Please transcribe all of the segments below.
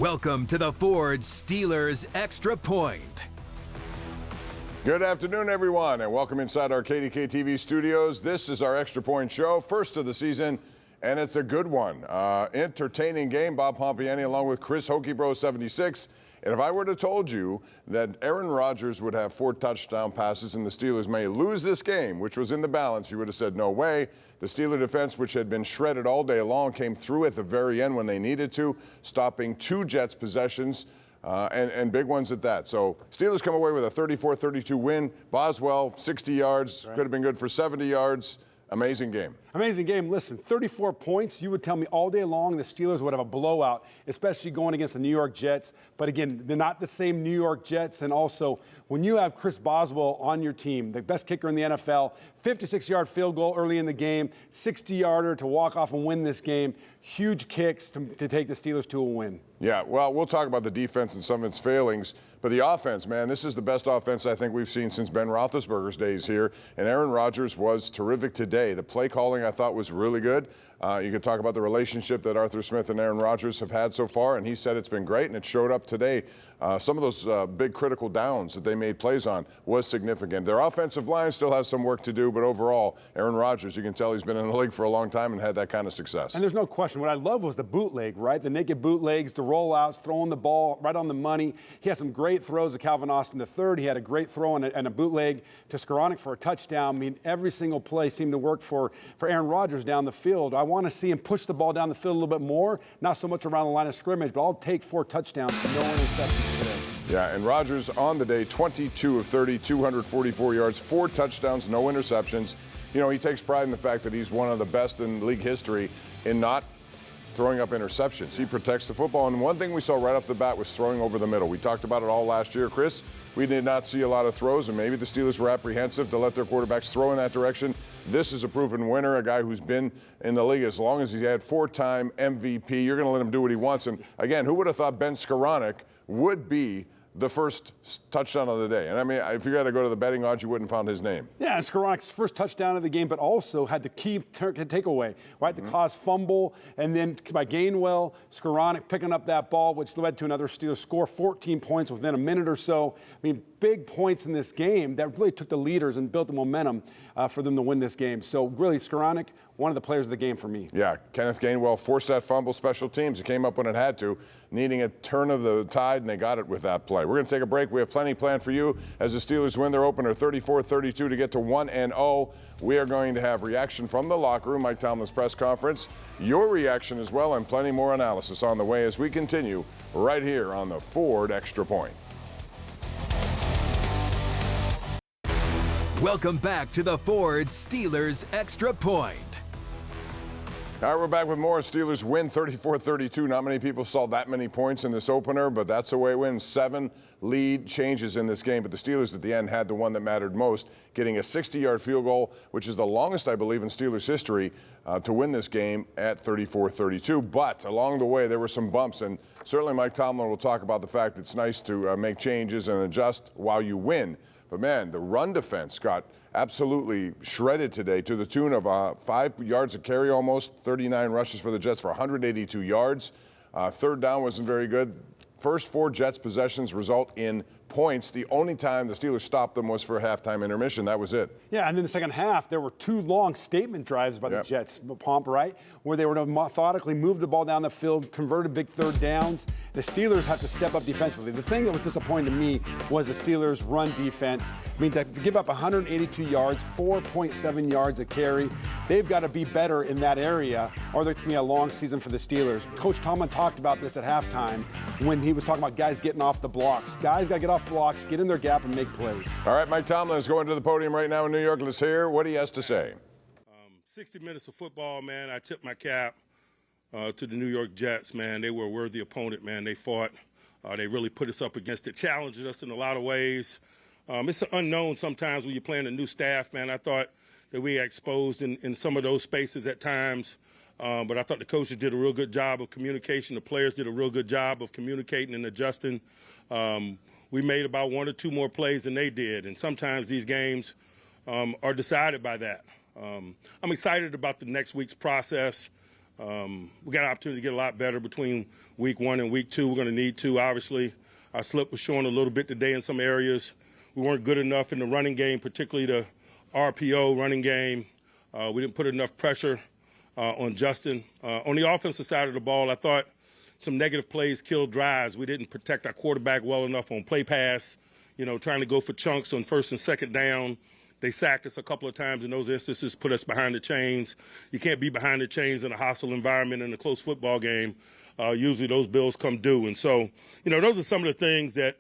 Welcome to the Ford Steelers Extra Point. Good afternoon, everyone, and welcome inside our KDK TV studios. This is our Extra Point show, first of the season, and it's a good one. Entertaining game. Bob Pompeani along with Chris Hoke Bro 76. And if I were to told you that Aaron Rodgers would have 4 touchdown passes and the Steelers may lose this game, which was in the balance, you would have said no way. The Steeler defense, which had been shredded all day long, came through at the very end when they needed to, stopping 2 Jets possessions. And big ones at that. So Steelers come away with a 34-32 win. Boswell, 60 yards, could have been good for 70 yards. Amazing game. Amazing game. Listen, 34 points. You would tell me all day long the Steelers would have a blowout, especially going against the New York Jets. But again, they're not the same New York Jets. And also, when you have Chris Boswell on your team, the best kicker in the NFL, 56-yard field goal early in the game, 60-yarder to walk off and win this game, huge kicks to take the Steelers to a win. Yeah, well, we'll talk about the defense and some of its failings, but the offense, man, this is the best offense I think we've seen since Ben Roethlisberger's days here, and Aaron Rodgers was terrific today. The play calling I thought was really good. You could talk about the relationship that Arthur Smith and Aaron Rodgers have had so far, and he said it's been great, and it showed up today. Some of those big critical downs that they made plays on was significant. Their offensive line still has some work to do, but overall, Aaron Rodgers, you can tell he's been in the league for a long time and had that kind of success. And there's no question. What I love was the bootleg, right? The naked bootlegs, the rollouts, throwing the ball right on the money. He had some great throws to Calvin Austin III. He had a great throw and a bootleg to Skoranek for a touchdown. I mean, every single play seemed to work for Aaron Rodgers down the field. I want to see him push the ball down the field a little bit more, not so much around the line of scrimmage, but I'll take 4 touchdowns, no interceptions today. Yeah, and Rodgers on the day, 22 of 30, 244 yards, 4 touchdowns, no interceptions. You know, he takes pride in the fact that he's one of the best in league history in not throwing up interceptions. He protects the football, and one thing we saw right off the bat was throwing over the middle. We talked about it all last year, Chris. We did not see a lot of throws, and maybe the Steelers were apprehensive to let their quarterbacks throw in that direction. This is a proven winner, a guy who's been in the league as long as he had 4-time MVP. You're going to let him do what he wants. And again, who would have thought Ben Skoranek would be the first touchdown of the day? And I mean, if you had to go to the betting odds, you wouldn't have found his name. Yeah, Skoranek's first touchdown of the game, but also had the key takeaway, right? The caused fumble, and then by Gainwell, Skoranek picking up that ball, which led to another Steelers score, 14 points within a minute or so. I mean, big points in this game that really took the leaders and built the momentum for them to win this game. So really, Skoranek, one of the players of the game for me. Yeah, Kenneth Gainwell forced that fumble. Special teams, it came up when it had to, needing a turn of the tide, and they got it with that play. We're going to take a break. We have plenty planned for you as the Steelers win their opener 34-32 to get to 1-0. We are going to have reaction from the locker room, Mike Tomlin's press conference, your reaction as well, and plenty more analysis on the way as we continue right here on the Ford Extra Point. Welcome back to the Ford Steelers Extra Point. All right, we're back with more. Steelers win 34-32. Not many people saw that many points in this opener, but that's the way it wins. 7 lead changes in this game, but the Steelers at the end had the one that mattered most, getting a 60-yard field goal, which is the longest, I believe, in Steelers history to win this game at 34-32. But along the way, there were some bumps, and certainly Mike Tomlin will talk about the fact it's nice to make changes and adjust while you win. But, man, the run defense got absolutely shredded today to the tune of 5 yards a carry almost, 39 rushes for the Jets for 182 yards. Third down wasn't very good. First 4 Jets possessions result in points. The only time the Steelers stopped them was for a halftime intermission. That was it. Yeah, and then the second half, there were 2 long statement drives by the Jets, Pomp, right? Where they were to methodically move the ball down the field, converted big third downs. The Steelers have to step up defensively. The thing that was disappointing to me was the Steelers' run defense. I mean, to give up 182 yards, 4.7 yards a carry, they've got to be better in that area, or there's going to be a long season for the Steelers. Coach Tomlin talked about this at halftime when he was talking about guys getting off the blocks. Guys got to get off blocks, get in their gap, and make plays. All right, Mike Tomlin is going to the podium right now in New York. Let's hear what he has to say. 60 minutes of football, man. I tip my cap to the New York Jets, man. They were a worthy opponent, man. They fought. They really put us up against it, challenged us in a lot of ways. It's an unknown sometimes when you're playing a new staff, man. I thought that we got exposed in some of those spaces at times. But I thought the coaches did a real good job of communication. The players did a real good job of communicating and adjusting. We made about 1 or 2 more plays than they did. And sometimes these games are decided by that. I'm excited about the next week's process. We got an opportunity to get a lot better between week 1 and week 2. We're going to need to, obviously. Our slip was showing a little bit today in some areas. We weren't good enough in the running game, particularly the RPO running game. We didn't put enough pressure on Justin. On the offensive side of the ball, I thought some negative plays killed drives. We didn't protect our quarterback well enough on play pass, trying to go for chunks on first and second down. They sacked us a couple of times in those instances, put us behind the chains. You can't be behind the chains in a hostile environment in a close football game. Usually those bills come due. And so, those are some of the things that,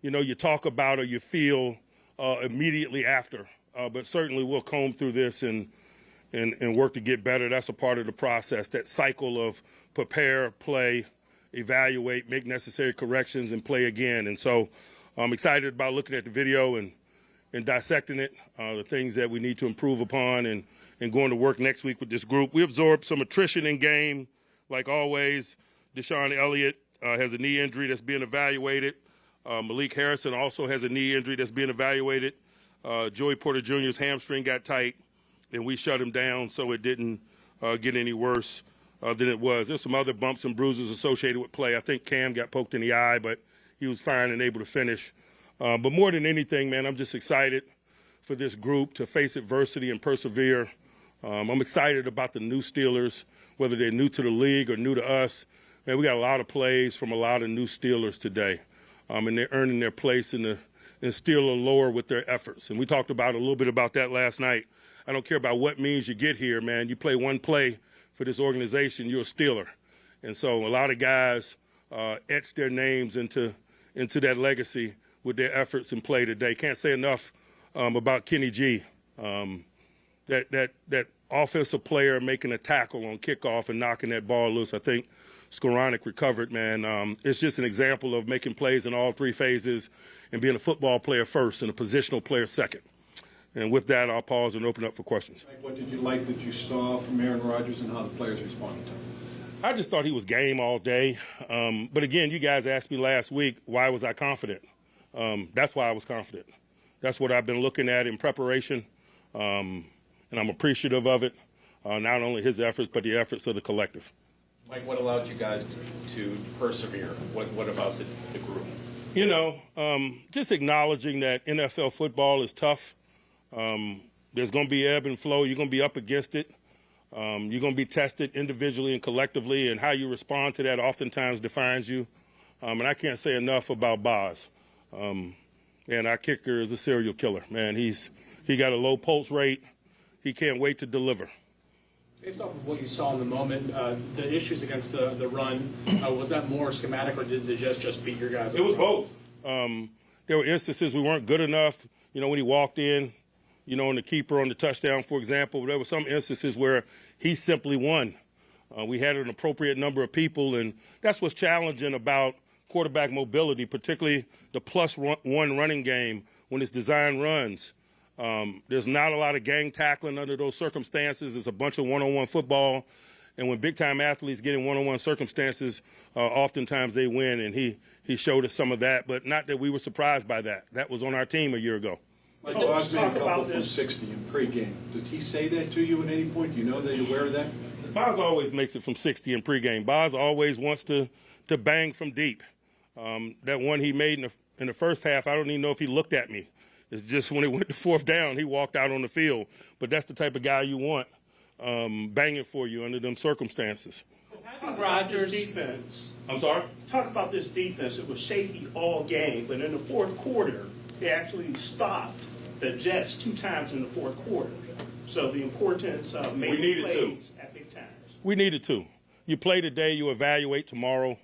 you talk about or you feel immediately after. But certainly we'll comb through this and work to get better. That's a part of the process, that cycle of prepare, play, evaluate, make necessary corrections, and play again. And so I'm excited about looking at the video and dissecting it, the things that we need to improve upon, and going to work next week with this group. We absorbed some attrition in game, like always. Deshaun Elliott has a knee injury that's being evaluated. Malik Harrison also has a knee injury that's being evaluated. Joey Porter Jr.'s hamstring got tight, and we shut him down so it didn't get any worse than it was. There's some other bumps and bruises associated with play. I think Cam got poked in the eye, but he was fine and able to finish. But more than anything, man, I'm just excited for this group to face adversity and persevere. I'm excited about the new Steelers, whether they're new to the league or new to us. Man, we got a lot of plays from a lot of new Steelers today, and they're earning their place in Steeler lore with their efforts. And we talked about a little bit about that last night. I don't care about what means you get here, man. You play one play for this organization, you're a Steeler. And so a lot of guys etched their names into that legacy with their efforts in play today. Can't say enough about Kenny G. That offensive player making a tackle on kickoff and knocking that ball loose. I think Skoranek recovered, man. It's just an example of making plays in all three phases and being a football player first and a positional player second. And with that, I'll pause and open up for questions. What did you like that you saw from Aaron Rodgers and how the players responded to him? I just thought he was game all day. But again, you guys asked me last week, why was I confident? That's why I was confident. That's what I've been looking at in preparation, and I'm appreciative of it, not only his efforts, but the efforts of the collective. Mike, what allowed you guys to persevere? What about the group? Just acknowledging that NFL football is tough. There's going to be ebb and flow. You're going to be up against it. You're going to be tested individually and collectively, and how you respond to that oftentimes defines you. And I can't say enough about Boz. And our kicker is a serial killer, man. He got a low pulse rate. He can't wait to deliver. Based off of what you saw in the moment, the issues against the run, was that more schematic, or did the Jets just beat your guys? It was both. There were instances we weren't good enough, when he walked in, and the keeper on the touchdown, for example. There were some instances where he simply won. We had an appropriate number of people, and that's what's challenging about quarterback mobility, particularly the +1 running game when it's designed runs. There's not a lot of gang tackling under those circumstances. There's a bunch of one-on-one football. And when big-time athletes get in one-on-one circumstances, oftentimes they win, and he showed us some of that. But not that we were surprised by that. That was on our team a year ago. Like Boz made a couple from 60 in pregame. Did he say that to you at any point? Do you know that you're aware of that? Boz always makes it from 60 in pregame. Boz always wants to bang from deep. That one he made in the first half, I don't even know if he looked at me. It's just when it went to fourth down, he walked out on the field. But that's the type of guy you want banging for you under them circumstances. Rodgers' defense. I'm sorry? Talk about this defense. It was shaky all game, but in the fourth quarter, they actually stopped the Jets 2 times in the fourth quarter. So the importance of making plays at big times. We needed to. You play today, you evaluate tomorrow.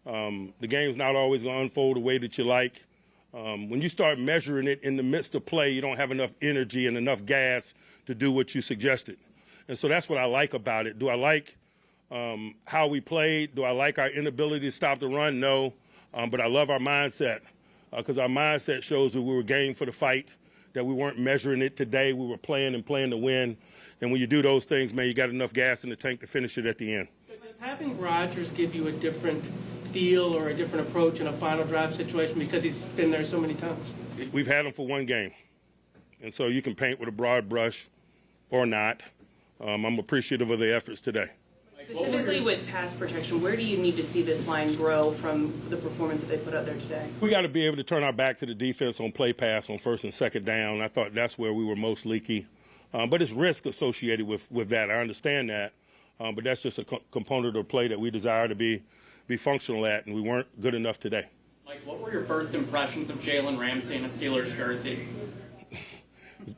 The game's not always going to unfold the way that you like. When you start measuring it in the midst of play, you don't have enough energy and enough gas to do what you suggested. And so that's what I like about it. Do I like how we played? Do I like our inability to stop the run? No. But I love our mindset because our mindset shows that we were game for the fight, that we weren't measuring it today. We were playing to win. And when you do those things, man, you got enough gas in the tank to finish it at the end. Does having Rodgers give you a different feel or a different approach in a final drive situation because he's been there so many times? We've had him for one game. And so you can paint with a broad brush or not. I'm appreciative of the efforts today. Specifically with pass protection, where do you need to see this line grow from the performance that they put out there today? We got to be able to turn our back to the defense on play pass on first and second down. I thought that's where we were most leaky. But it's risk associated with that. I understand that. But that's just a component of play that we desire to be functional at, and we weren't good enough today. Mike, what were your first impressions of Jalen Ramsey in a Steelers jersey?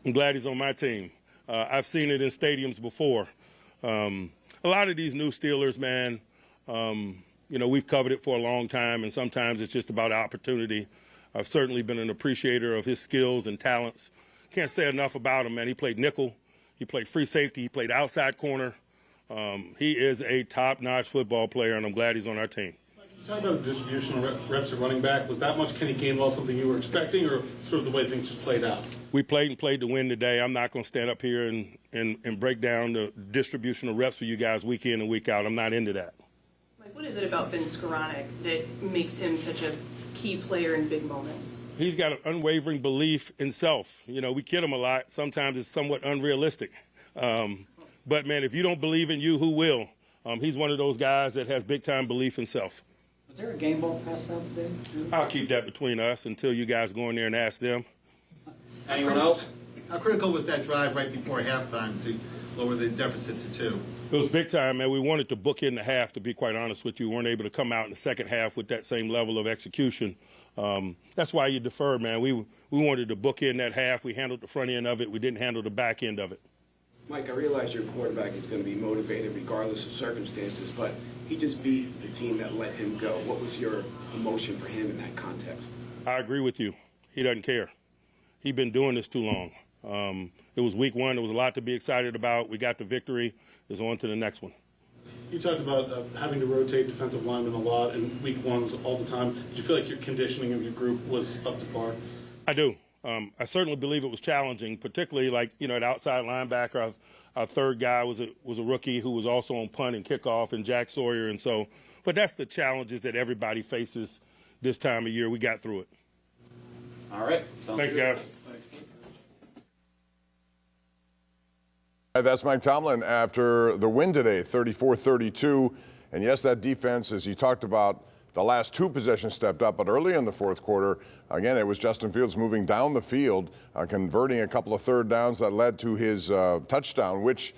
I'm glad he's on my team. I've seen it in stadiums before. A lot of these new Steelers, man, we've covered it for a long time, and sometimes it's just about opportunity. I've certainly been an appreciator of his skills and talents. Can't say enough about him, man. He played nickel. He played free safety. He played outside corner. He is a top-notch football player, and I'm glad he's on our team. You talk about the distribution of reps at running back. Was that much Kenny Gainwell something you were expecting, or sort of the way things just played out? We played to win today. I'm not going to stand up here and break down the distribution of reps for you guys week in and week out. I'm not into that. Mike, what is it about Ben Skoranek that makes him such a key player in big moments? He's got an unwavering belief in self. We kid him a lot. Sometimes it's somewhat unrealistic. But, man, if you don't believe in you, who will? He's one of those guys that has big-time belief in self. Was there a game ball passed out today? I'll keep that between us until you guys go in there and ask them. Anyone else? How critical was that drive right before halftime to lower the deficit to 2? It was big time, man. We wanted to book in the half, to be quite honest with you. We weren't able to come out in the second half with that same level of execution. That's why you deferred, man. We wanted to book in that half. We handled the front end of it. We didn't handle the back end of it. Mike, I realize your quarterback is going to be motivated regardless of circumstances, but he just beat the team that let him go. What was your emotion for him in that context? I agree with you. He doesn't care. He's been doing this too long. It was week one. There was a lot to be excited about. We got the victory. It's on to the next one. You talked about having to rotate defensive linemen a lot and week ones all the time. Did you feel like your conditioning of your group was up to par? I do. I certainly believe it was challenging, particularly at outside linebacker. Our third guy was a rookie who was also on punt and kickoff, and Jack Sawyer. And so, but that's the challenges that everybody faces this time of year. We got through it. All right. Thanks, guys. That's Mike Tomlin after the win today, 34-32. And yes, that defense, as you talked about, the last two possessions stepped up, but early in the fourth quarter, again, it was Justin Fields moving down the field, converting a couple of third downs that led to his touchdown, which,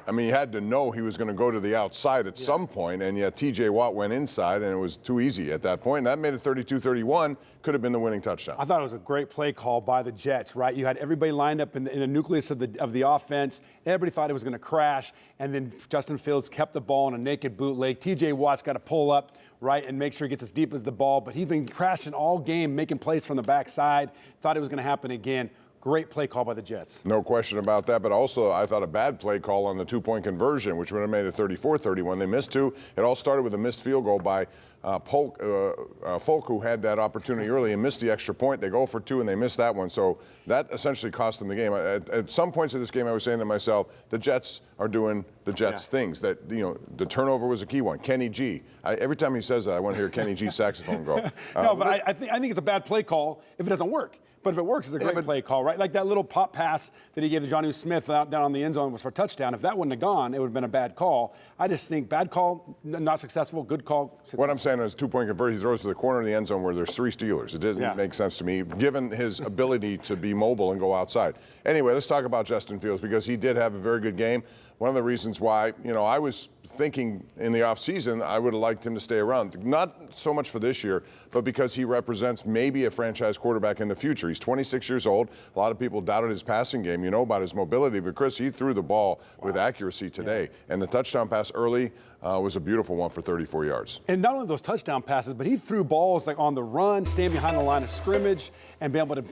you had to know he was going to go to the outside at some point, and yet T.J. Watt went inside, and it was too easy at that point. And that made it 32-31, could have been the winning touchdown. I thought it was a great play call by the Jets, right? You had everybody lined up in the nucleus of the offense. Everybody thought it was going to crash, and then Justin Fields kept the ball in a naked bootleg. T.J. Watt's got to pull up, right, and make sure he gets as deep as the ball. But he's been crashing all game, making plays from the backside. Thought it was going to happen again. Great play call by the Jets. No question about that, but also I thought a bad play call on the two-point conversion, which would have made it 34-31. They missed two. It all started with a missed field goal by Hoke, who had that opportunity early and missed the extra point. They go for two, and they missed that one. So that essentially cost them the game. At some points of this game, I was saying to myself, the Jets are doing the Jets things. That the turnover was a key one. Kenny G. Every time he says that, I want to hear Kenny G's saxophone go. No, but I think it's a bad play call if it doesn't work. But if it works, it's a great play call, right? Like that little pop pass that he gave to Jonnu Smith down on the end zone was for a touchdown. If that wouldn't have gone, it would have been a bad call. I just think bad call, not successful, good call, successful. What I'm saying is two-point conversion, he throws to the corner of the end zone where there's three Steelers. It doesn't make sense to me, given his ability to be mobile and go outside. Anyway, let's talk about Justin Fields, because he did have a very good game. One of the reasons why, I was thinking in the offseason I would have liked him to stay around. Not so much for this year, but because he represents maybe a franchise quarterback in the future. He's 26 years old. A lot of people doubted his passing game. You know about his mobility, but Chris, he threw the ball with accuracy today. And the touchdown pass early was a beautiful one for 34 yards. And not only those touchdown passes, but he threw balls like on the run, stand behind the line of scrimmage, and be able to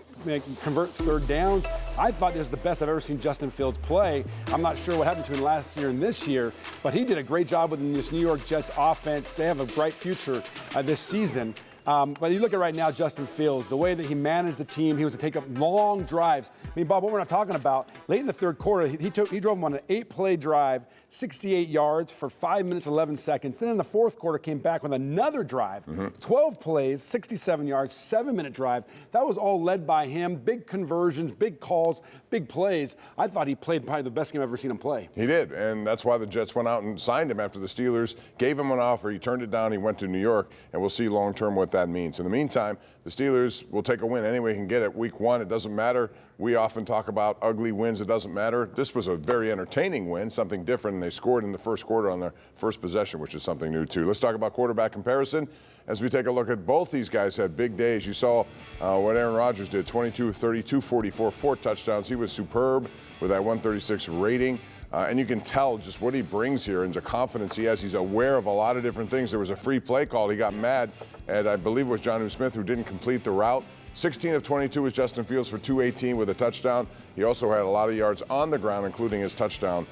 convert third downs. I thought this was the best I've ever seen Justin Fields play. I'm not sure what happened between last year and this year, but he did a great job with this New York Jets offense. They have a bright future this season. But you look at right now, Justin Fields, the way that he managed the team, he was to take up long drives. I mean, Bob, what we're not talking about, late in the third quarter, he drove him on an 8-play drive, 68 yards for 5 minutes, 11 seconds. Then in the fourth quarter, came back with another drive, 12 plays, 67 yards, 7-minute drive. That was all led by him. Big conversions, big calls, big plays. I thought he played probably the best game I've ever seen him play. He did, and that's why the Jets went out and signed him after the Steelers gave him an offer. He turned it down. He went to New York, and we'll see long-term what that means. In the meantime, the Steelers will take a win any way they can get it. Week 1, it doesn't matter. We often talk about ugly wins. It doesn't matter. This was a very entertaining win, something different, and they scored in the first quarter on their first possession, which is something new, too. Let's talk about quarterback comparison. As we take a look at both these guys had big days. You saw what Aaron Rodgers did, 22 of 32, 44, 4 touchdowns. He was superb with that 136 rating. And you can tell just what he brings here and the confidence he has. He's aware of a lot of different things. There was a free play call. He got mad, and I believe it was Jonnu Smith who didn't complete the route. 16 of 22 was Justin Fields for 218 with a touchdown. He also had a lot of yards on the ground, including his touchdown,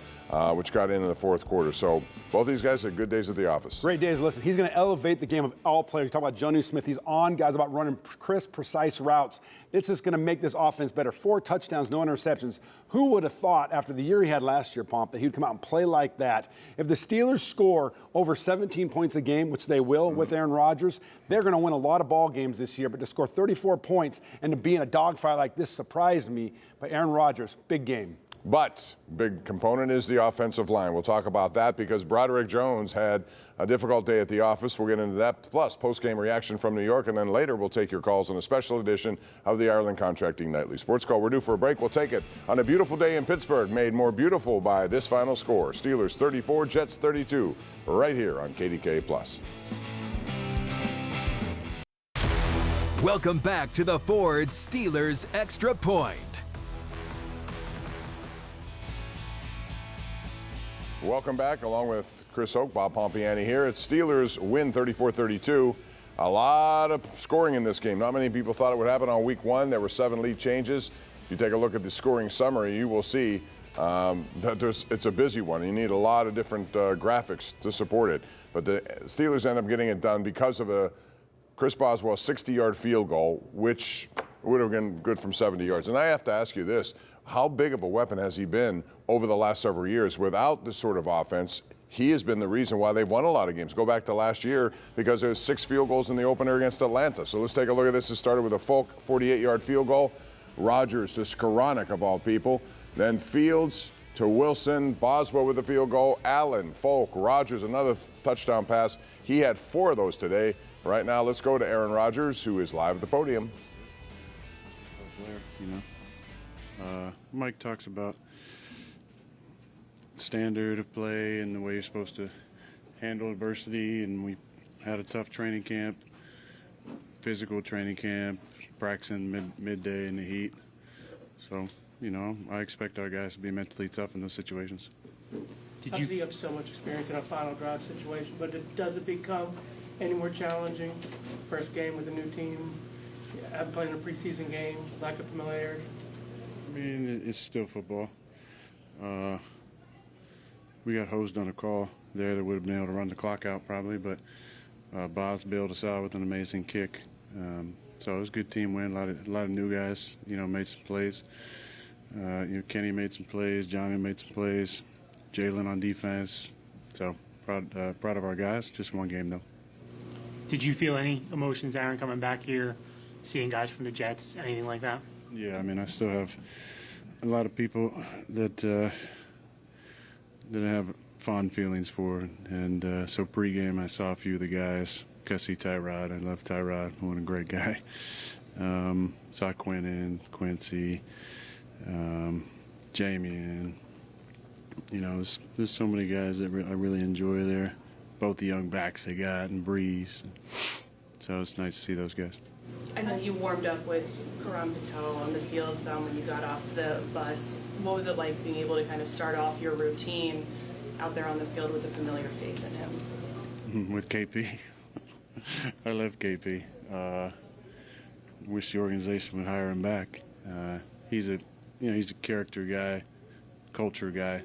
which got in the fourth quarter. So both these guys had good days at the office. Great days. Listen, he's going to elevate the game of all players. You talk about Jonnu Smith. He's on guys about running crisp, precise routes. This is going to make this offense better. 4 touchdowns, no interceptions. Who would have thought after the year he had last year, Pomp, that he would come out and play like that? If the Steelers score over 17 points a game, which they will with Aaron Rodgers, they're going to win a lot of ball games this year. But to score 34 points and to be in a dogfight like this surprised me. But Aaron Rodgers, big game. But big component is the offensive line. We'll talk about that because Broderick Jones had a difficult day at the office. We'll get into that, plus post-game reaction from New York, and then later we'll take your calls on a special edition of the Ireland Contracting Nightly Sports Call. We're due for a break. We'll take it on a beautiful day in Pittsburgh, made more beautiful by this final score. Steelers 34, Jets 32, right here on KDK+. Welcome back to the Ford Steelers Extra Point. Welcome back, along with Chris Hoke, Bob Pompeani here. It's Steelers win 34-32. A lot of scoring in this game. Not many people thought it would happen on week 1. There were 7 lead changes. If you take a look at the scoring summary, you will see that it's a busy one. You need a lot of different graphics to support it. But the Steelers end up getting it done because of a Chris Boswell 60-yard field goal, which would have been good from 70 yards. And I have to ask you this. How big of a weapon has he been over the last several years? Without this sort of offense, he has been the reason why they've won a lot of games. Go back to last year because there was 6 field goals in the opener against Atlanta. So let's take a look at this. It started with a Hoke 48-yard field goal. Rodgers to Skoranek, of all people. Then Fields to Wilson. Boswell with a field goal. Allen, Folk, Rodgers, another touchdown pass. He had 4 of those today. Right now, let's go to Aaron Rodgers, who is live at the podium. You know. Mike talks about standard of play and the way you're supposed to handle adversity, and we had a tough training camp, physical training camp, practicing midday in the heat. So, you know, I expect our guys to be mentally tough in those situations. Obviously, you have so much experience in a final drive situation, but does it become any more challenging? First game with a new team, I've played in a preseason game, lack of familiarity. I mean, it's still football. We got hosed on a call there that would have been able to run the clock out probably, but Boz bailed us out with an amazing kick. So it was a good team win. A lot of new guys, you know, made some plays. You know, Kenny made some plays. Johnny made some plays. Jalen on defense. So proud of our guys. Just one game though. Did you feel any emotions, Aaron, coming back here, seeing guys from the Jets, anything like that? Yeah, I mean, I still have a lot of people that I have fond feelings for, and so pregame I saw a few of the guys. Gussie, Tyrod, I love Tyrod, what a great guy. Saw Quentin, Quincy, Jamie, you know, there's so many guys that I really enjoy there. Both the young backs they got, and Breeze. So it's nice to see those guys. I know you warmed up with Karam Patel on the field when you got off the bus. What was it like being able to kind of start off your routine out there on the field with a familiar face in him? With KP. I love KP. Wish the organization would hire him back. He's a character guy, culture guy,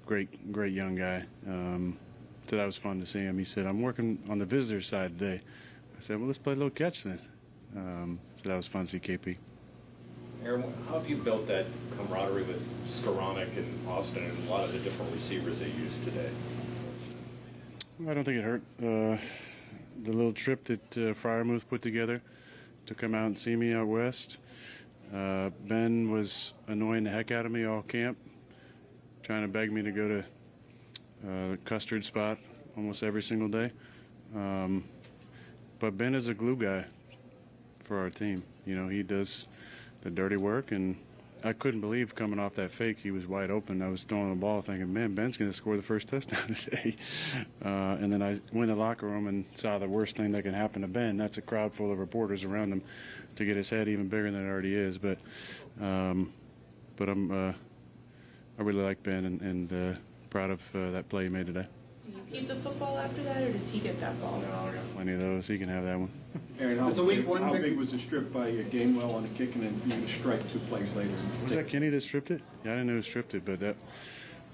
great young guy. So that was fun to see him. He said, "I'm working on the visitor side today. I said, well, let's play a little catch then. So that was fun to see KP. Aaron, how have you built that camaraderie with Skoranek and Austin and a lot of the different receivers they used today? I don't think it hurt. The little trip that Freiermuth put together to come out and see me out west. Ben was annoying the heck out of me all camp, trying to beg me to go to the custard spot almost every single day. But Ben is a glue guy for our team. You know, he does the dirty work, and I couldn't believe coming off that fake he was wide open. I was throwing the ball thinking, man, Ben's going to score the first touchdown today. And then I went in the locker room and saw the worst thing that can happen to Ben. That's a crowd full of reporters around him to get his head even bigger than it already is. But I really like Ben and proud of that play he made today. Do you keep the football after that, or does he get that ball? No, I got plenty of those. He can have that one. Aaron, how big was the strip by Gainwell on the kick and then for you to strike 2 plays later? Was that Kenny that stripped it? Yeah, I didn't know who stripped it, but that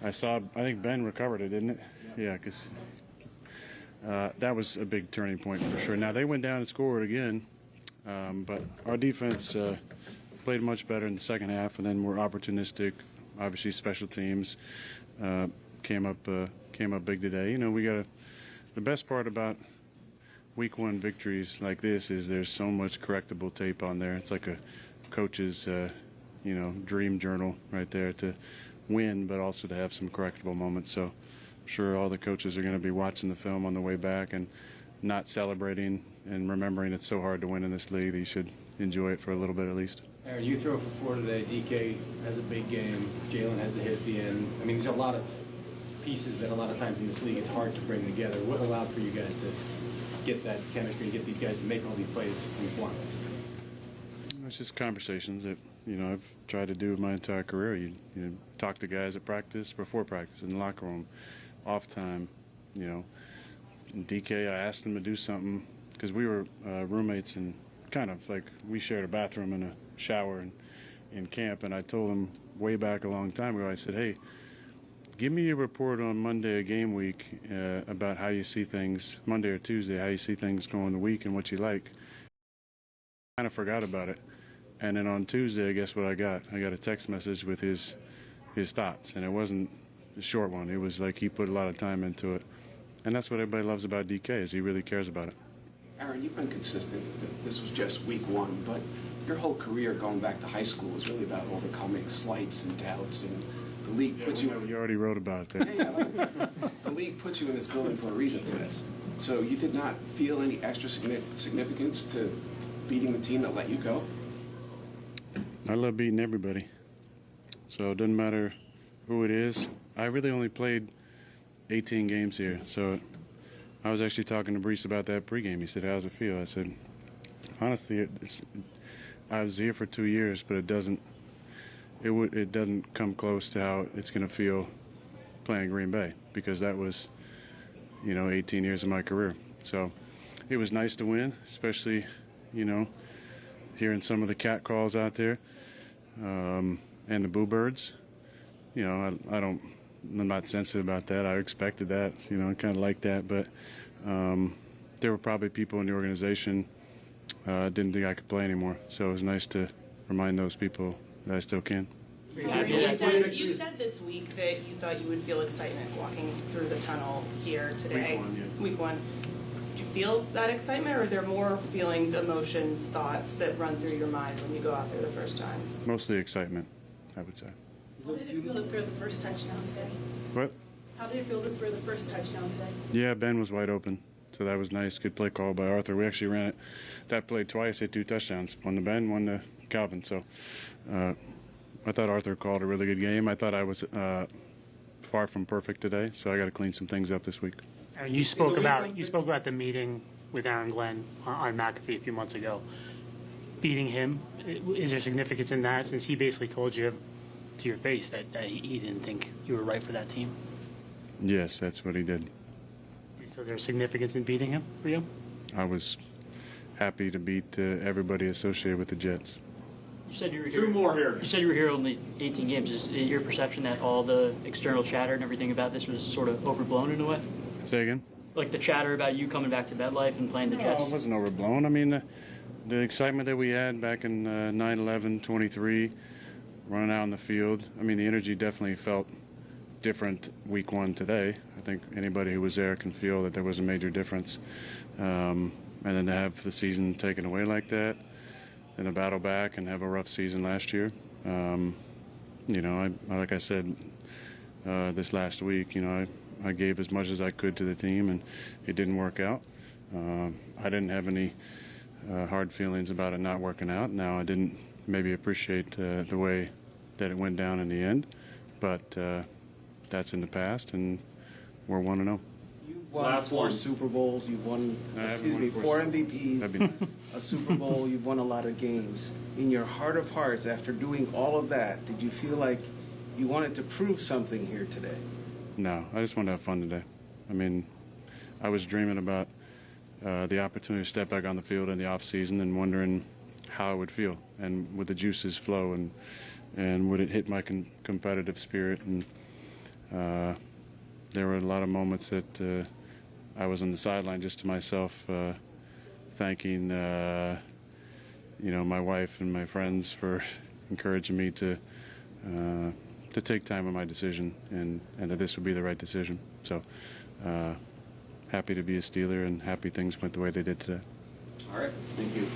I think Ben recovered it, didn't it? Yeah, because that was a big turning point for sure. Now, they went down and scored again, but our defense played much better in the second half, and then more opportunistic. Obviously, special teams came up big today. You know, the best part about Week 1 victories like this is there's so much correctable tape on there. It's like a coach's, dream journal right there to win, but also to have some correctable moments. So I'm sure all the coaches are going to be watching the film on the way back and not celebrating and remembering it's so hard to win in this league that you should enjoy it for a little bit at least. Aaron, you throw for 4 today. DK has a big game. Jalen has the hit at the end. I mean, there's a lot of pieces that a lot of times in this league it's hard to bring together. What allowed for you guys to get that chemistry and get these guys to make all these plays in one? It's just conversations that, I've tried to do my entire career. You talk to guys at practice, before practice, in the locker room, off time, In DK, I asked him to do something because we were roommates and kind of like we shared a bathroom and a shower in camp, and I told him way back a long time ago, I said, hey, give me a report on Monday of game week about how you see things, Monday or Tuesday, how you see things going the week and what you like. I kind of forgot about it. And then on Tuesday, guess what I got? I got a text message with his thoughts, and it wasn't a short one. It was like he put a lot of time into it. And that's what everybody loves about DK, is he really cares about it. Aaron, you've been consistent. This was just Week 1, but your whole career going back to high school was really about overcoming slights and doubts, and the league puts you. You already wrote about that. The league put you in this building for a reason today. So you did not feel any extra significance to beating the team that let you go? I love beating everybody. So it doesn't matter who it is. I really only played 18 games here. So I was actually talking to Brees about that pregame. He said, how's it feel? I said, honestly, I was here for 2 years, but it doesn't come close to how it's going to feel playing Green Bay, because that was, 18 years of my career. So it was nice to win, especially, hearing some of the cat calls out there and the boo birds. I'm not sensitive about that. I expected that, I kind of like that. But there were probably people in the organization didn't think I could play anymore. So it was nice to remind those people that I still can. You said this week that you thought you would feel excitement walking through the tunnel here today. Week 1. Did you feel that excitement, or are there more feelings, emotions, thoughts that run through your mind when you go out there the first time? Mostly excitement, I would say. How did it feel to throw the first touchdown today? What? How did it feel to throw the first touchdown today? Yeah, Ben was wide open, so that was nice. Good play call by Arthur. We actually ran that play twice, hit 2 touchdowns. One to Ben, one to Calvin. So I thought Arthur called a really good game. I thought I was far from perfect today, so I got to clean some things up this week. You spoke about the meeting with Aaron Glenn on McAfee a few months ago. Beating him, is there significance in that, since he basically told you to your face that he didn't think you were right for that team? Yes, that's what he did. So there's significance in beating him for you? I was happy to beat everybody associated with the Jets. You said you were here. 2 more here. You said you were here only 18 games. Is it your perception that all the external chatter and everything about this was sort of overblown in a way? Say again? like the chatter about you coming back to MetLife and playing the Jets? No, it wasn't overblown. I mean, the excitement that we had back in 9/11/23, running out on the field. I mean, the energy definitely felt different week one today. I think anybody who was there can feel that there was a major difference. And then to have the season taken away like that, then to battle back and have a rough season last year. Like I said this last week, I gave as much as I could to the team, and it didn't work out. I didn't have any hard feelings about it not working out. Now, I didn't maybe appreciate the way that it went down in the end, but that's in the past, and we're 1-0. You've won 4 Super Bowls. You've won, 4 MVPs, That'd be nice. a Super Bowl. You've won a lot of games. In your heart of hearts, after doing all of that, did you feel like you wanted to prove something here today? No, I just wanted to have fun today. I mean, I was dreaming about the opportunity to step back on the field in the off season and wondering how I would feel and would the juices flow and would it hit my competitive spirit. And there were a lot of moments that I was on the sideline just to myself thanking my wife and my friends for encouraging me to take time on my decision and that this would be the right decision. So happy to be a Steeler and happy things went the way they did today. All right, thank you.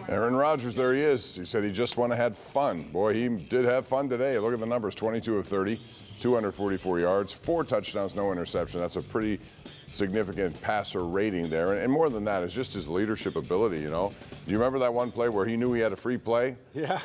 Aaron Rodgers, there he is. He said he just went and had fun. Boy, he did have fun today. Look at the numbers, 22 of 30, 244 yards, 4 touchdowns, no interception. That's a pretty significant passer rating there. And more than that, it's just his leadership ability, Do you remember that one play where he knew he had a free play? Yeah.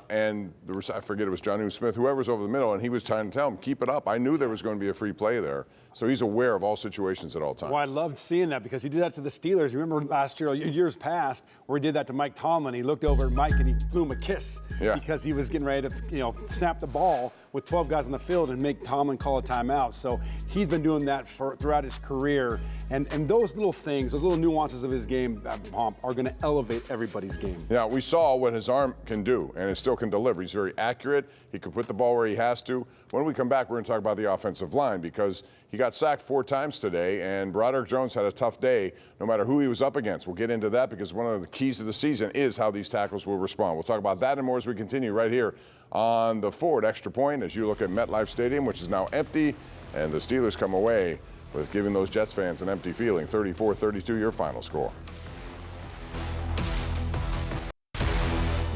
And I forget, it was Jonnu Smith, whoever's over the middle, and he was trying to tell him, keep it up. I knew there was going to be a free play there. So he's aware of all situations at all times. Well, I loved seeing that because he did that to the Steelers. You remember last year, years past, where he did that to Mike Tomlin. He looked over at Mike and he blew him a kiss because he was getting ready to, snap the ball with 12 guys on the field and make Tomlin call a timeout. So he's been doing that throughout his career. And those little things, those little nuances of his game, Pomp, are going to elevate everybody's game. Yeah, we saw what his arm can do, and it still can deliver. He's very accurate. He can put the ball where he has to. When we come back, we're going to talk about the offensive line because he got sacked 4 times today, and Broderick Jones had a tough day no matter who he was up against. We'll get into that because one of the keys to the season is how these tackles will respond. We'll talk about that and more as we continue right here on the Ford Extra Point as you look at MetLife Stadium, which is now empty, and the Steelers come away with giving those Jets fans an empty feeling. 34-32 your final score.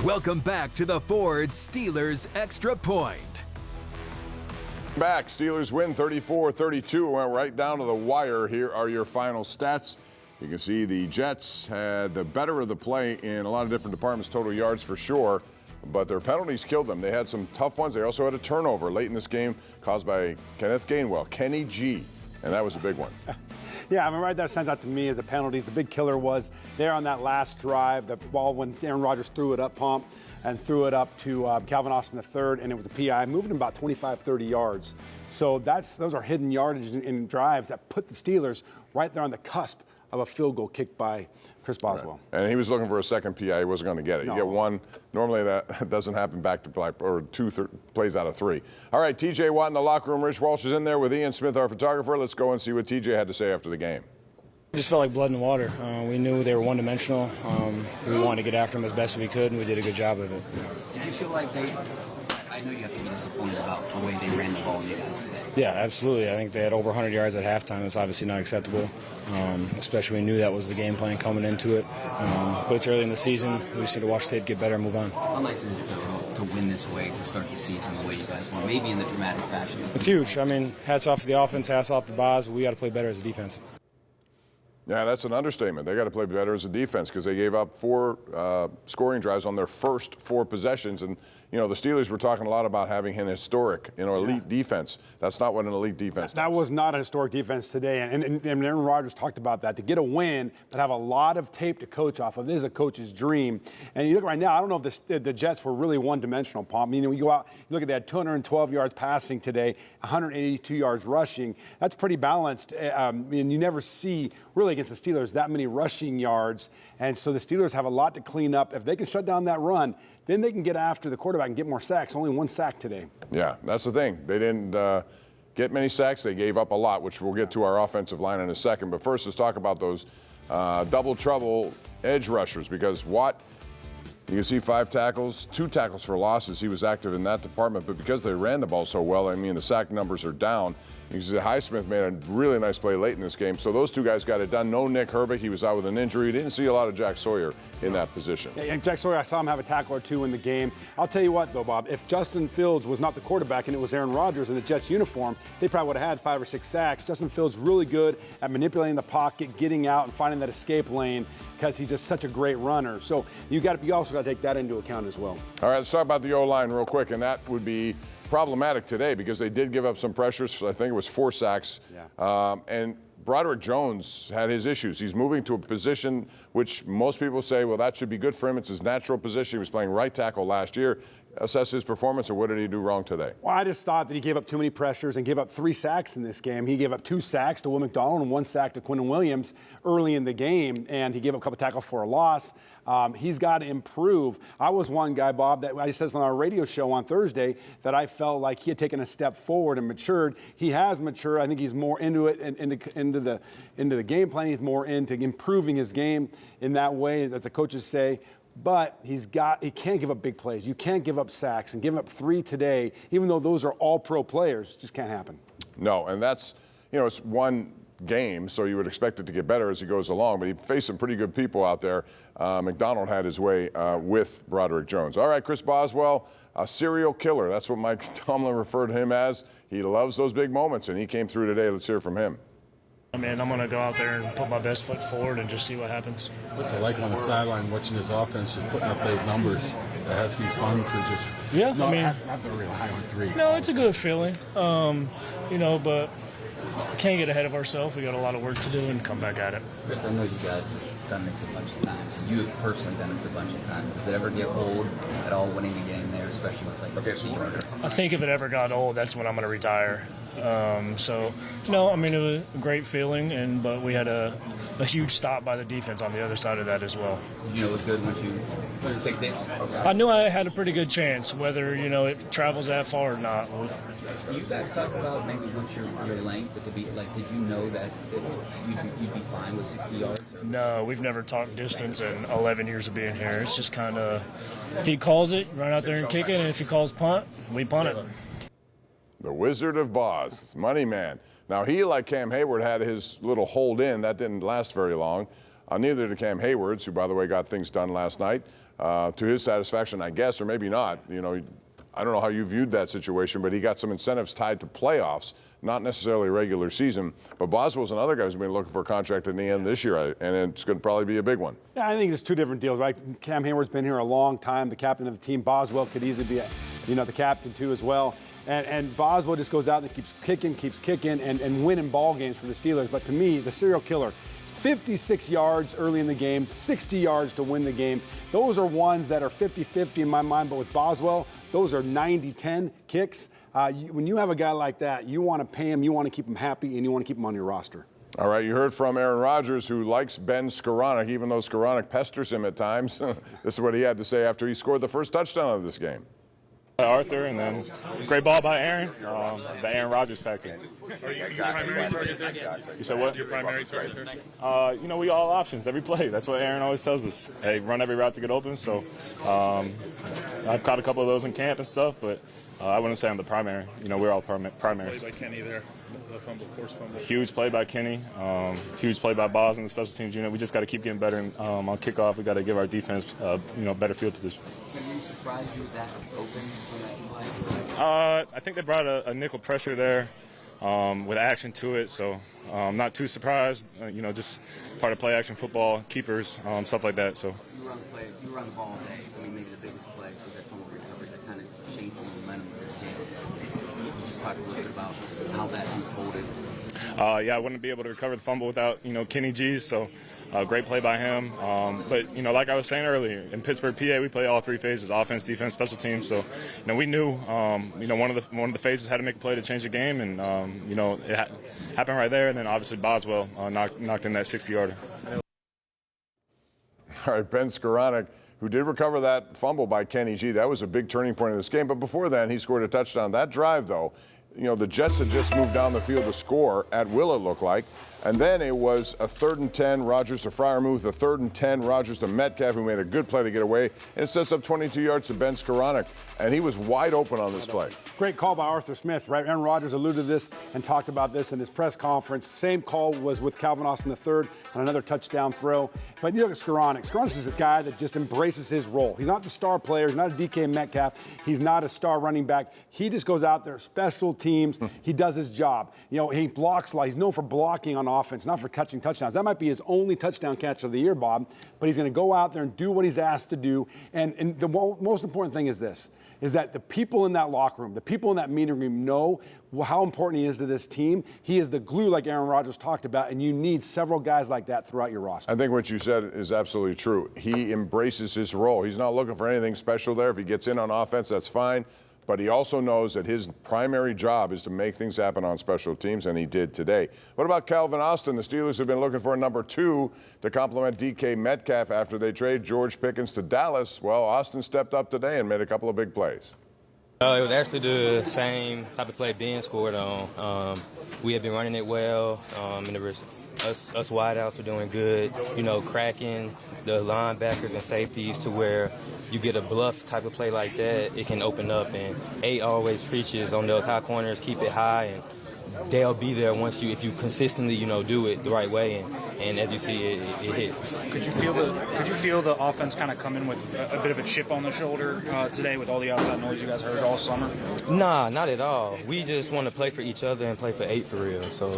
Welcome back to the Ford Steelers Extra Point. Back, Steelers win 34-32. Went right down to the wire. Here are your final stats. You can see the Jets had the better of the play in a lot of different departments, total yards for sure, but their penalties killed them. They had some tough ones. They also had a turnover late in this game caused by Kenneth Gainwell, Kenny G, and that was a big one. Yeah, I mean, right, that stands out to me as the penalties. The big killer was there on that last drive, the ball when Aaron Rodgers threw it up, Pomp, and threw it up to Calvin Austin III, and it was a PI, moving him about 25, 30 yards. So those are hidden yardage in drives that put the Steelers right there on the cusp of a field goal kicked by Chris Boswell. Right. And he was looking for a second PI. He wasn't going to get it. No. You get one. Normally that doesn't happen back to back, or 2 plays out of 3. All right, TJ Watt in the locker room. Rich Walsh is in there with Ian Smith, our photographer. Let's go and see what TJ had to say after the game. It just felt like blood in the water. We knew they were one-dimensional. We wanted to get after them as best as we could, and we did a good job of it. Did you feel like I know you have to be disappointed about the way they ran the ball in you guys today. Yeah, absolutely. I think they had over 100 yards at halftime. That's obviously not acceptable, especially when we knew that was the game plan coming into it. But it's early in the season. We just need to watch tape, get better, and move on. How nice is it to win this way, to start the season the way you guys won, maybe in the dramatic fashion? It's huge. I mean, hats off to the offense, hats off to Boz. We got to play better as a defense. Yeah, that's an understatement. They got to play better as a defense because they gave up 4 scoring drives on their first 4 possessions. And, the Steelers were talking a lot about having an historic, elite defense. That's not what an elite defense does. That was not a historic defense today. And Aaron Rodgers talked about that. To get a win, but have a lot of tape to coach off of. This is a coach's dream. And you look right now, I don't know if the Jets were really one-dimensional, Pomp. When you go out, you look at that 212 yards passing today, 182 yards rushing. That's pretty balanced. And you never see, really, against the Steelers, that many rushing yards. And so the Steelers have a lot to clean up. If they can shut down that run, then they can get after the quarterback and get more sacks. Only 1 sack today. Yeah, that's the thing. They didn't get many sacks. They gave up a lot, which we'll get to our offensive line in a second. But first, let's talk about those double trouble edge rushers, because Watt, you can see 5 tackles, 2 tackles for losses. He was active in that department, but because they ran the ball so well, I mean, the sack numbers are down. You can see Highsmith made a really nice play late in this game. So those 2 guys got it done. No Nick Herbig. He was out with an injury. You didn't see a lot of Jack Sawyer in that position. Yeah, and Jack Sawyer, I saw him have a tackle or 2 in the game. I'll tell you what, though, Bob, if Justin Fields was not the quarterback and it was Aaron Rodgers in the Jets uniform, they probably would have had 5 or 6 sacks. Justin Fields really good at manipulating the pocket, getting out, and finding that escape lane, because he's just such a great runner. So you also got to take that into account as well. All right, let's talk about the O-line real quick, and that would be problematic today because they did give up some pressures. I think it was 4 sacks. Yeah. And Broderick Jones had his issues. He's moving to a position which most people say, well, that should be good for him. It's his natural position. He was playing right tackle last year. Assess his performance, or what did he do wrong today? Well, I just thought that he gave up too many pressures and gave up 3 sacks in this game. He gave up 2 sacks to Will McDonald and 1 sack to Quinnen Williams early in the game, and he gave up a couple tackles for a loss. He's got to improve. I was one guy, Bob, that I said on our radio show on Thursday that I felt like he had taken a step forward and matured. He has matured. I think he's more into it and into the game plan. He's more into improving his game in that way, as the coaches say. But he can't give up big plays. You can't give up sacks, and giving up 3 today, even though those are all pro players, just can't happen. No, and that's, it's one game, so you would expect it to get better as he goes along, but he faced some pretty good people out there. McDonald had his way with Broderick Jones. All right, Chris Boswell, a serial killer. That's what Mike Tomlin referred to him as. He loves those big moments, and he came through today. Let's hear from him. I mean, I'm going to go out there and put my best foot forward and just see what happens. What's it like on the sideline watching his offense just putting up those numbers? It has to be fun to just... Yeah, no, I mean... Not the real high on 3. No, it's a good feeling, but can't get ahead of ourselves. We got a lot of work to do and come back at it. Chris, I know you guys have done this a bunch of times. You have personally done this a bunch of times. Does it ever get old at all winning a game there, especially with like 60-yarder? I think if it ever got old, that's when I'm going to retire. It was a great feeling, but we had a huge stop by the defense on the other side of that as well. You know it was good once you picked it? Okay. I knew I had a pretty good chance, whether, it travels that far or not. You guys talked about maybe once your length, but did you know that you'd be fine with 60 yards? Or? No, we've never talked distance in 11 years of being here. It's just kind of, he calls it, run out there and kick it, and if he calls punt, we punt it. The Wizard of Boz, money man. Now, he, like Cam Hayward, had his little hold in. That didn't last very long. Neither did Cam Hayward's, who, by the way, got things done last night. To his satisfaction, I guess, or maybe not. I don't know how you viewed that situation, but he got some incentives tied to playoffs, not necessarily regular season. But Boswell's another guy who's been looking for a contract in the end this year, and it's going to probably be a big one. Yeah, I think it's 2 different deals, right? Cam Hayward's been here a long time, the captain of the team. Boswell could easily be, the captain, too, as well. And Boswell just goes out and keeps kicking, and winning ball games for the Steelers. But to me, the serial killer, 56 yards early in the game, 60 yards to win the game. Those are ones that are 50-50 in my mind, but with Boswell, those are 90-10 kicks. When you have a guy like that, you want to pay him, you want to keep him happy, and you want to keep him on your roster. All right, you heard from Aaron Rodgers, who likes Ben Skoranek, even though Skoranek pesters him at times. This is what he had to say after he scored the first touchdown of this game. Arthur, and then great ball by Aaron, the Aaron Rodgers factor. Are you your primary target there? You said what? Your primary target there? We all options every play. That's what Aaron always tells us. Hey, run every route to get open. So I've caught a couple of those in camp and stuff, but I wouldn't say I'm the primary. We're all primaries. Play by Kenny there, the forced fumble. Huge play by Kenny. Huge play by Boz in the special teams unit. We just got to keep getting better on kickoff. We got to give our defense, better field position. Can you surprise you that open on that play? I think they brought a nickel pressure there with action to it, so not too surprised. Just part of play action football, keepers, stuff like that. So you run the ball all day. Maybe the biggest play was that fumble recovery that kind of changed the momentum of this game. Can you just talk a little bit about how that unfolded? I wouldn't be able to recover the fumble without Kenny G. So great play by him. But like I was saying earlier, in Pittsburgh, PA, we play all 3 phases: offense, defense, special teams. So we knew one of the phases had to make a play to change the game, and it happened right there. And then obviously Boswell knocked in that 60-yarder. All right, Ben Skoranek, who did recover that fumble by Kenny G. That was a big turning point in this game. But before then, he scored a touchdown. That drive, though, the Jets had just moved down the field to score at will, it looked like. And then it was a 3rd and 10, Rodgers to Freiermuth, a 3rd and 10, Rodgers to Metcalf, who made a good play to get away. And it sets up 22 yards to Ben Skoranek. And he was wide open on this play. Great call by Arthur Smith, right? Aaron Rodgers alluded to this and talked about this in his press conference. Same call was with Calvin Austin III on another touchdown throw. But you look at Skoranek. Skoranek is a guy that just embraces his role. He's not the star player. He's not a DK Metcalf. He's not a star running back. He just goes out there, special teams. He does his job. He blocks a lot. He's known for blocking on offense, not for catching touchdowns. That might be his only touchdown catch of the year, Bob. But he's going to go out there and do what he's asked to do. And the most important thing is this, is that the people in that locker room, the people in that meeting room know how important he is to this team. He is the glue, like Aaron Rodgers talked about, and you need several guys like that throughout your roster. I think what you said is absolutely true. He embraces his role. He's not looking for anything special there. If he gets in on offense, that's fine. But he also knows that his primary job is to make things happen on special teams, and he did today. What about Calvin Austin? The Steelers have been looking for a number 2 to complement DK Metcalf after they trade George Pickens to Dallas. Well, Austin stepped up today and made a couple of big plays. It was actually the same type of play Ben scored on. We have been running it well, and us wideouts were doing good, cracking the linebackers and safeties to where you get a bluff type of play like that, it can open up. And A always preaches on those high corners, keep it high, and they'll be there if you consistently, do it the right way. And as you see, it hits. Could you feel the offense kind of come in with a bit of a chip on the shoulder today with all the outside noise you guys heard all summer? Nah, not at all. We just want to play for each other and play for 8 for real. So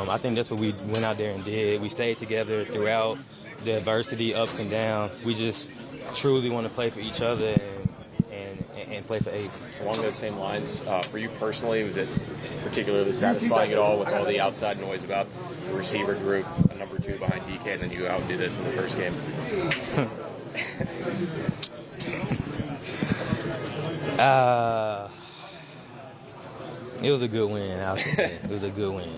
I think that's what we went out there and did. We stayed together throughout the adversity, ups and downs. We just truly want to play for each other and play for 8. Along those same lines, for you personally, was it particularly satisfying at all with all the outside noise about the receiver group, a number 2 behind DK, and then you go out and do this in the first game? It was a good win. It was a good win.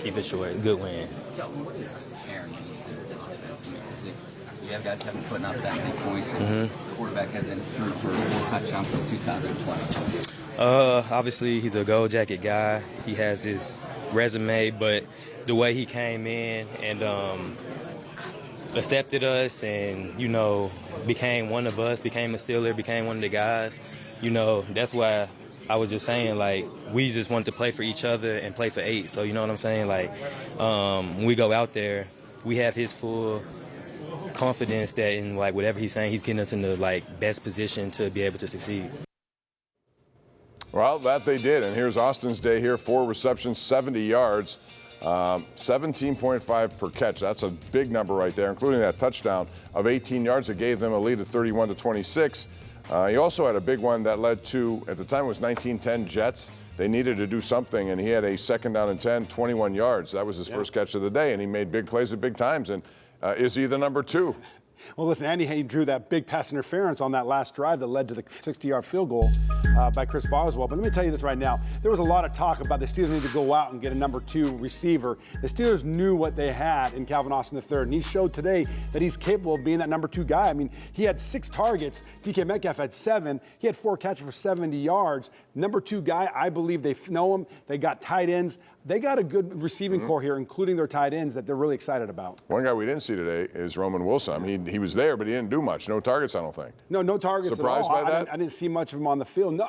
Keep it short. Good win. What is Aaron mean to this offense? You have guys haven't put up that many points, and the quarterback hasn't thrown for 4 touchdowns since 2020. Obviously, he's a gold jacket guy. He has his resume, but the way he came in and accepted us and, became one of us, became a Steeler, became one of the guys, that's why I was just saying, we just wanted to play for each other and play for 8. So, you know what I'm saying? When we go out there, we have his full confidence that in whatever he's saying, he's getting us in the best position to be able to succeed. Well, that they did, and here's Austin's day here: 4 receptions, 70 yards, 17.5 per catch. That's a big number right there, including that touchdown of 18 yards that gave them a lead of 31-26. He also had a big one that led to, at the time it was 19-10 Jets. They needed to do something, and he had a 2nd down and 10, 21 yards. That was his first catch of the day, and he made big plays at big times. And is he the number 2? Well, listen, Andy Hay drew that big pass interference on that last drive that led to the 60-yard field goal by Chris Boswell. But let me tell you this right now. There was a lot of talk about the Steelers need to go out and get a number 2 receiver. The Steelers knew what they had in Calvin Austin III, and he showed today that he's capable of being that number 2 guy. I mean, he had 6 targets. DK Metcalf had 7. He had 4 catches for 70 yards. Number 2 guy, I believe they know him. They got tight ends. They got a good receiving core here, including their tight ends, that they're really excited about. One guy we didn't see today is Roman Wilson. I mean, he was there, but he didn't do much. No targets, I don't think. No targets Surprised at all. by that? I didn't see much of him on the field. No,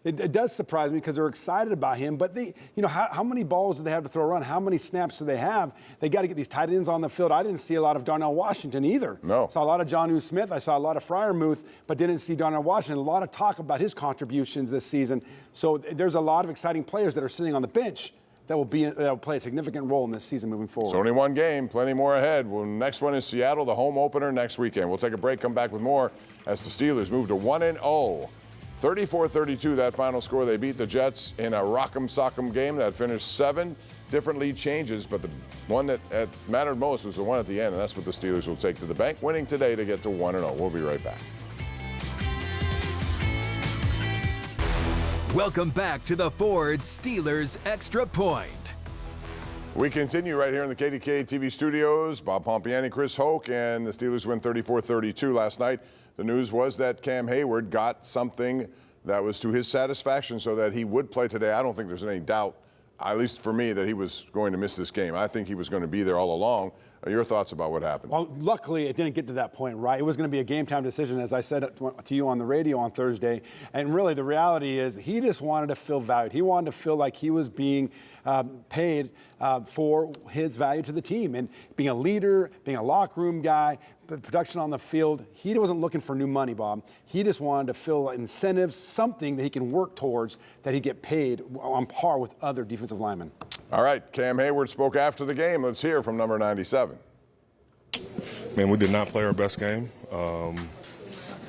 it does surprise me because they're excited about him. But how many balls do they have to throw around? How many snaps do they have? They got to get these tight ends on the field. I didn't see a lot of Darnell Washington either. No. Saw a lot of Jonnu Smith. I saw a lot of Freiermuth, but didn't see Darnell Washington. A lot of talk about his contributions this season. So there's a lot of exciting players that are sitting on the bench that will play a significant role in this season moving forward. It's only one game, plenty more ahead. Well, next one is Seattle, the home opener next weekend. We'll take a break, come back with more as the Steelers move to 1-0. 34-32, that final score. They beat the Jets in a rock'em sock'em game that finished 7 different lead changes, but the one that mattered most was the one at the end, and that's what the Steelers will take to the bank, winning today to get to 1-0. We'll be right back. Welcome back to the Ford Steelers Extra Point. We continue right here in the KDK TV studios. Bob Pompeani, Chris Hoke, and the Steelers win 34-32 last night. The news was that Cam Hayward got something that was to his satisfaction so that he would play today. I don't think there's any doubt, at least for me, that he was going to miss this game. I think he was going to be there all along. Your thoughts about what happened? Well, luckily, it didn't get to that point, right? It was going to be a game-time decision, as I said to you on the radio on Thursday. And really, the reality is he just wanted to feel valued. He wanted to feel like he was being paid for his value to the team. And being a leader, being a locker room guy, the production on the field, he wasn't looking for new money, Bob. He just wanted to feel incentives, something that he can work towards, that he get paid on par with other defensive linemen. All right, Cam Hayward spoke after the game. Let's hear from number 97. Man, we did not play our best game,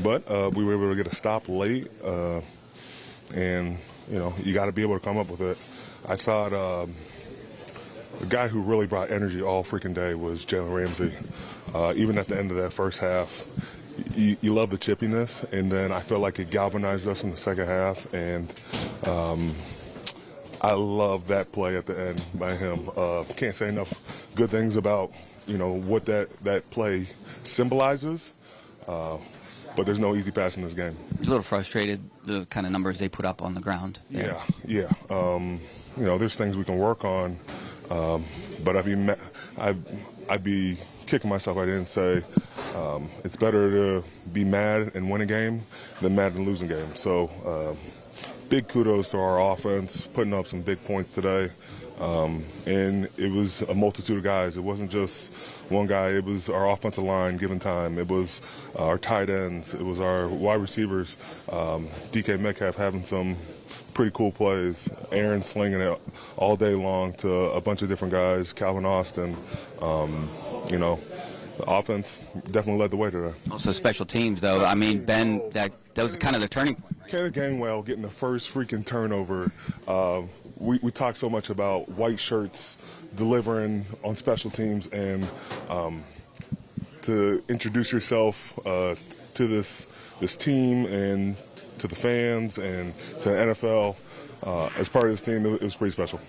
but we were able to get a stop late, and, you know, you got to be able to come up with it. I thought the guy who really brought energy all freaking day was Jalen Ramsey. Even at the end of that first half, you love the chippiness, and then I felt like it galvanized us in the second half, and I love that play at the end by him. Can't say enough good things about, you know, what that play symbolizes, but there's no easy pass in this game. You're a little frustrated, the kind of numbers they put up on the ground. Yeah. You know, there's things we can work on, but I'd be kicking myself if I didn't say it's better to be mad and win a game than mad and lose a game. So big kudos to our offense, putting up some big points today. And it was a multitude of guys. It wasn't just one guy. It was our offensive line giving time. It was our tight ends. It was our wide receivers. DK Metcalf having some pretty cool plays. Aaron slinging it all day long to a bunch of different guys. Calvin Austin. You know, the offense definitely led the way today. Also special teams, though. I mean, Ben, that was kind of the turning point. Kenneth Gainwell getting the first freaking turnover. We talk so much about white shirts delivering on special teams, and to introduce yourself to this team and to the fans and to the NFL as part of this team, it was pretty special.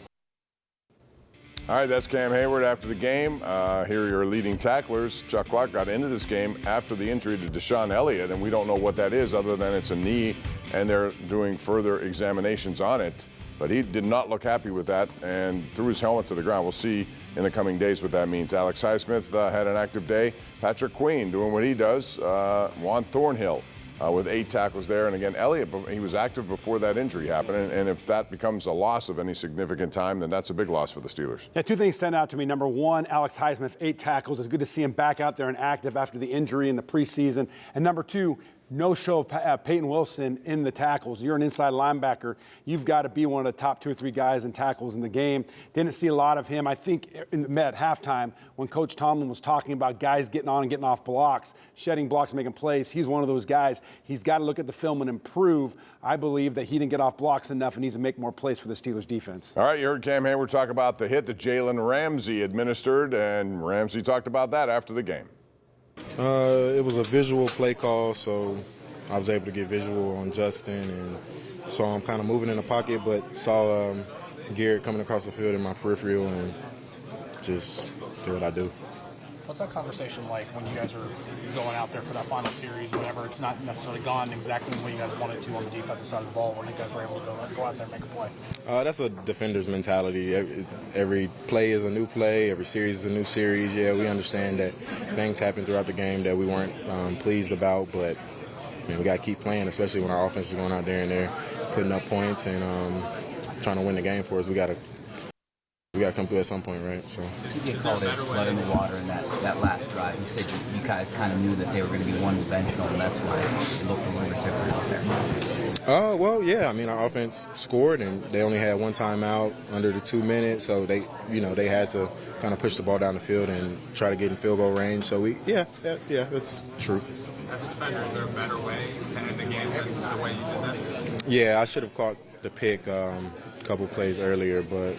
All right, that's Cam Hayward after the game. Here are your leading tacklers. Chuck Clark got into this game after the injury to Deshaun Elliott, and we don't know what that is other than it's a knee, and they're doing further examinations on it. But he did not look happy with that and threw his helmet to the ground. We'll see in the coming days what that means. Alex Highsmith had an active day. Patrick Queen doing what he does. Juan Thornhill with 8 tackles there. And again, Elliott, he was active before that injury happened. And if that becomes a loss of any significant time, then that's a big loss for the Steelers. Yeah, 2 things stand out to me. Number 1, Alex Highsmith, 8 tackles. It's good to see him back out there and active after the injury in the preseason. And number 2, no show of Peyton Wilson in the tackles. You're an inside linebacker. You've got to be one of the top 2 or 3 guys in tackles in the game. Didn't see a lot of him. I think at halftime when Coach Tomlin was talking about guys getting on and getting off blocks, shedding blocks, making plays, he's one of those guys. He's got to look at the film and improve. I believe that he didn't get off blocks enough and needs to make more plays for the Steelers defense. All right, you heard Cam Hayward talk about the hit that Jalen Ramsey administered, and Ramsey talked about that after the game. It was a visual play call, so I was able to get visual on Justin, and saw him kind of moving in the pocket, but saw Garrett coming across the field in my peripheral and just did what I do. What's that conversation like when you guys are going out there for that final series, whenever it's not necessarily gone exactly the way you guys wanted to on the defensive side of the ball, when you guys were able to go out there and make a play? That's a defender's mentality. Every play is a new play. Every series is a new series. Yeah, we understand that things happen throughout the game that we weren't pleased about, but we got to keep playing, especially when our offense is going out there and they're putting up points and trying to win the game for us. We got to come through at some point, right? So. TJ called it blood in the water in that last drive. He said you guys kind of knew that they were going to be one-dimensional, and that's why it looked a little bit different out there. Well, yeah. I mean, our offense scored, and they only had one timeout under the 2 minutes, so they had to kind of push the ball down the field and try to get in field goal range. So yeah, that's true. As a defender, is there a better way to end the game than the way you did that? Yeah, I should have caught the pick a couple plays earlier, but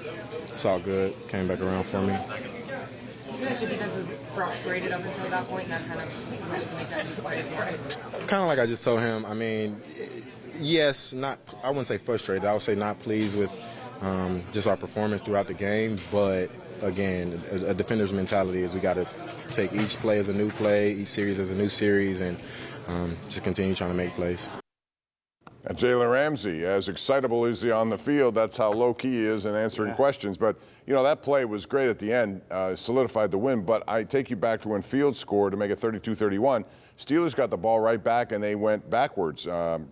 it's all good. Came back around for me. Do you feel like the defense was frustrated up until that point, and that kind of make that new play again? Kind of like I just told him. I mean, yes, I wouldn't say frustrated. I would say not pleased with just our performance throughout the game. But again, a defender's mentality is we got to take each play as a new play, each series as a new series, and just continue trying to make plays. And Jalen Ramsey, as excitable as he on the field, that's how low-key he is in answering questions. But, you know, that play was great at the end, solidified the win. But I take you back to when Fields scored to make it 32-31. Steelers got the ball right back, and they went backwards.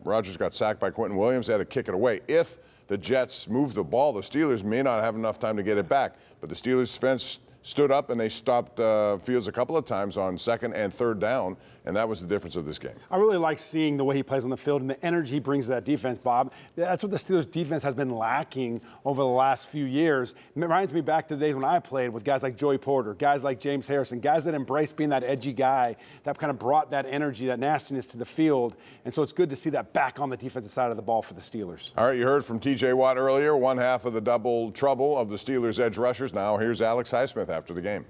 Rodgers got sacked by Quentin Williams. They had to kick it away. If the Jets moved the ball, the Steelers may not have enough time to get it back. But the Steelers defense stood up, and they stopped Fields a couple of times on second and third down, and that was the difference of this game. I really like seeing the way he plays on the field and the energy he brings to that defense, Bob. That's what the Steelers' defense has been lacking over the last few years. It reminds me back to the days when I played with guys like Joey Porter, guys like James Harrison, guys that embraced being that edgy guy that kind of brought that energy, that nastiness to the field. And so it's good to see that back on the defensive side of the ball for the Steelers. All right, you heard from T.J. Watt earlier, one half of the double trouble of the Steelers' edge rushers. Now here's Alex Highsmith after the game.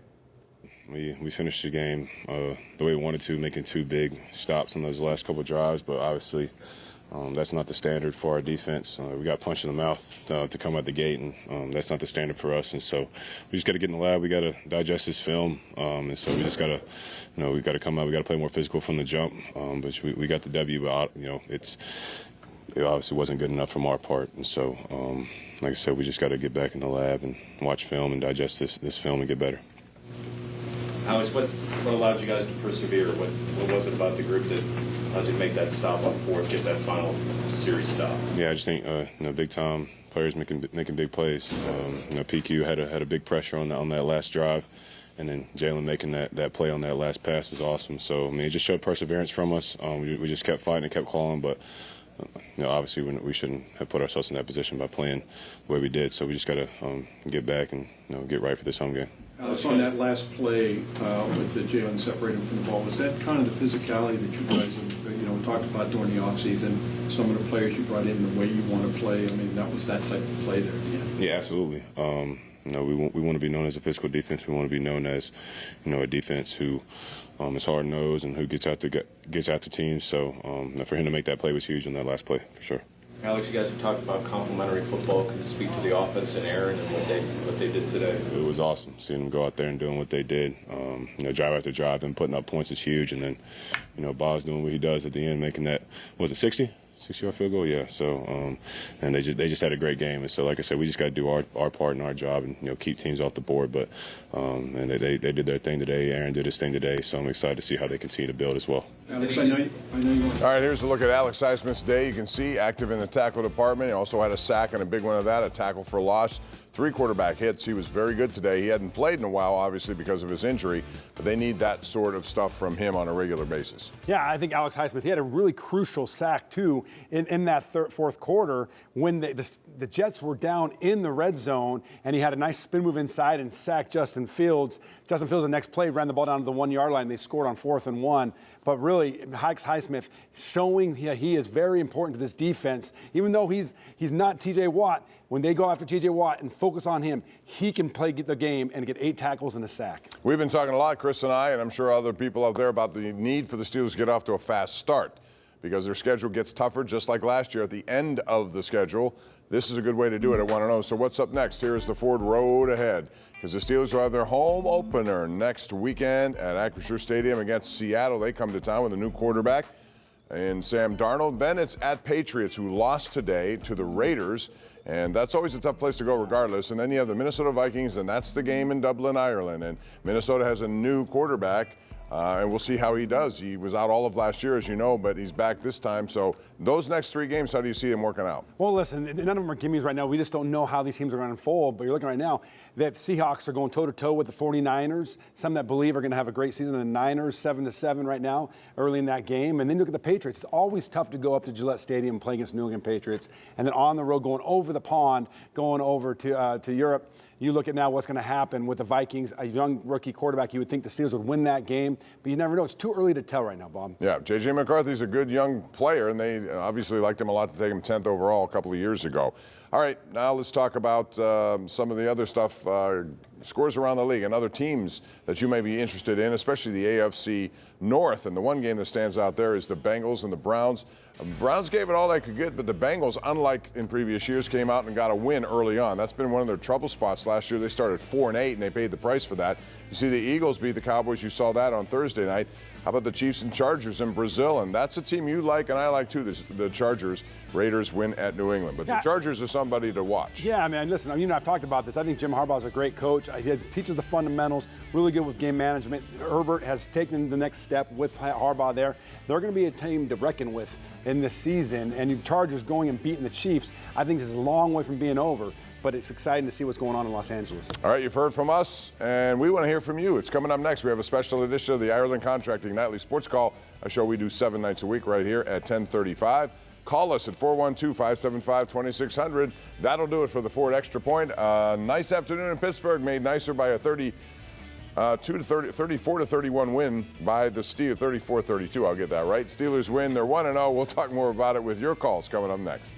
We finished the game the way we wanted to, making 2 big stops on those last couple of drives, but obviously that's not the standard for our defense. We got punched in the mouth to come out the gate, and that's not the standard for us. And so we just got to get in the lab. We got to digest this film, and so we just got to, we got to come out. We got to play more physical from the jump. But we got the W, but it obviously wasn't good enough from our part. And so, like I said, we just got to get back in the lab and watch film and digest this film and get better. Alex, what allowed you guys to persevere? What was it about the group that allowed you to make that stop on fourth, get that final series stop? Yeah, I just think big time players making big plays. PQ had a big pressure on that last drive, and then Jalen making that play on that last pass was awesome. So I mean, it just showed perseverance from us. We just kept fighting and kept calling, but obviously we shouldn't have put ourselves in that position by playing the way we did. So we just got to get back and get right for this home game. Alex, on that last play with the Jalen separating from the ball, was that kind of the physicality that you guys have, talked about during the offseason? Some of the players you brought in, the way you want to play. I mean, that was that type of play there. Yeah, absolutely. We want to be known as a physical defense. We want to be known as, a defense who is hard-nosed and who gets after teams. So for him to make that play was huge on that last play, for sure. Alex, you guys have talked about complementary football. Can you speak to the offense and Aaron and what they did today? It was awesome seeing them go out there and doing what they did. Drive after drive, and putting up points is huge. And then, Boz doing what he does at the end, making that, was it 60? 60-yard field goal, yeah. So, and they just had a great game. And so, like I said, we just got to do our part and our job, and keep teams off the board. But and they did their thing today. Aaron did his thing today. So I'm excited to see how they continue to build as well. Alex, I know you want. All right, here's a look at Alex Highsmith's day. You can see active in the tackle department. He also had a sack and a big one of that, a tackle for loss. 3 quarterback hits. He was very good today. He hadn't played in a while, obviously, because of his injury, but they need that sort of stuff from him on a regular basis. Yeah, I think Alex Highsmith, he had a really crucial sack, too, in that fourth quarter when the Jets were down in the red zone, and he had a nice spin move inside and sacked Justin Fields. Justin Fields, the next play, ran the ball down to the 1-yard line. They scored on 4th and 1. But really, Alex Highsmith showing he is very important to this defense. Even though he's not T.J. Watt, when they go after T.J. Watt and focus on him, he can play the game and get 8 tackles and a sack. We've been talking a lot, Chris and I, and I'm sure other people out there, about the need for the Steelers to get off to a fast start because their schedule gets tougher, just like last year at the end of the schedule. This is a good way to do it at 1-0. So what's up next? Here is the Ford road ahead, because the Steelers will have their home opener next weekend at Acrisure Stadium against Seattle. They come to town with a new quarterback and Sam Darnold. Then it's at Patriots, who lost today to the Raiders, and that's always a tough place to go regardless. And then you have the Minnesota Vikings, and that's the game in Dublin, Ireland. And Minnesota has a new quarterback, and we'll see how he does. He was out all of last year, as you know, but he's back this time. So those next 3 games, how do you see him working out? Well, listen, none of them are gimmies right now. We just don't know how these teams are going to unfold. But you're looking right now that the Seahawks are going toe-to-toe with the 49ers. Some that believe are going to have a great season. The Niners, 7-7 right now, early in that game. And then look at the Patriots. It's always tough to go up to Gillette Stadium and play against New England Patriots. And then on the road, going over the pond, going over to Europe. You look at now what's going to happen with the Vikings, a young rookie quarterback. You would think the Steelers would win that game, but you never know. It's too early to tell right now, Bob. Yeah, J.J. McCarthy's a good young player, and they obviously liked him a lot to take him 10th overall a couple of years ago. All right, now let's talk about some of the other stuff, scores around the league and other teams that you may be interested in, especially the AFC North. And the one game that stands out there is the Bengals and the Browns. Browns gave it all they could get, but the Bengals, unlike in previous years, came out and got a win early on. That's been one of their trouble spots last year. They started 4-8, and they paid the price for that. You see the Eagles beat the Cowboys. You saw that on Thursday night. How about the Chiefs and Chargers in Brazil? And that's a team you like, and I like too, the Chargers. Raiders win at New England. But the Chargers are somebody to watch. Yeah, I mean, listen, I've talked about this. I think Jim Harbaugh's a great coach. He teaches the fundamentals, really good with game management. Herbert has taken the next step with Harbaugh there. They're going to be a team to reckon with in this season. And you Chargers going and beating the Chiefs, I think this is a long way from being over. But it's exciting to see what's going on in Los Angeles. All right, you've heard from us, and we want to hear from you. It's coming up next. We have a special edition of the Ireland Contracting Nightly Sports Call, a show we do 7 nights a week right here at 10:35. Call us at 412-575-2600. That'll do it for the Ford Extra Point. Nice afternoon in Pittsburgh, made nicer by a 34-31 win by the Steelers. 34-32, I'll get that right. Steelers win. They're 1-0. We'll talk more about it with your calls coming up next.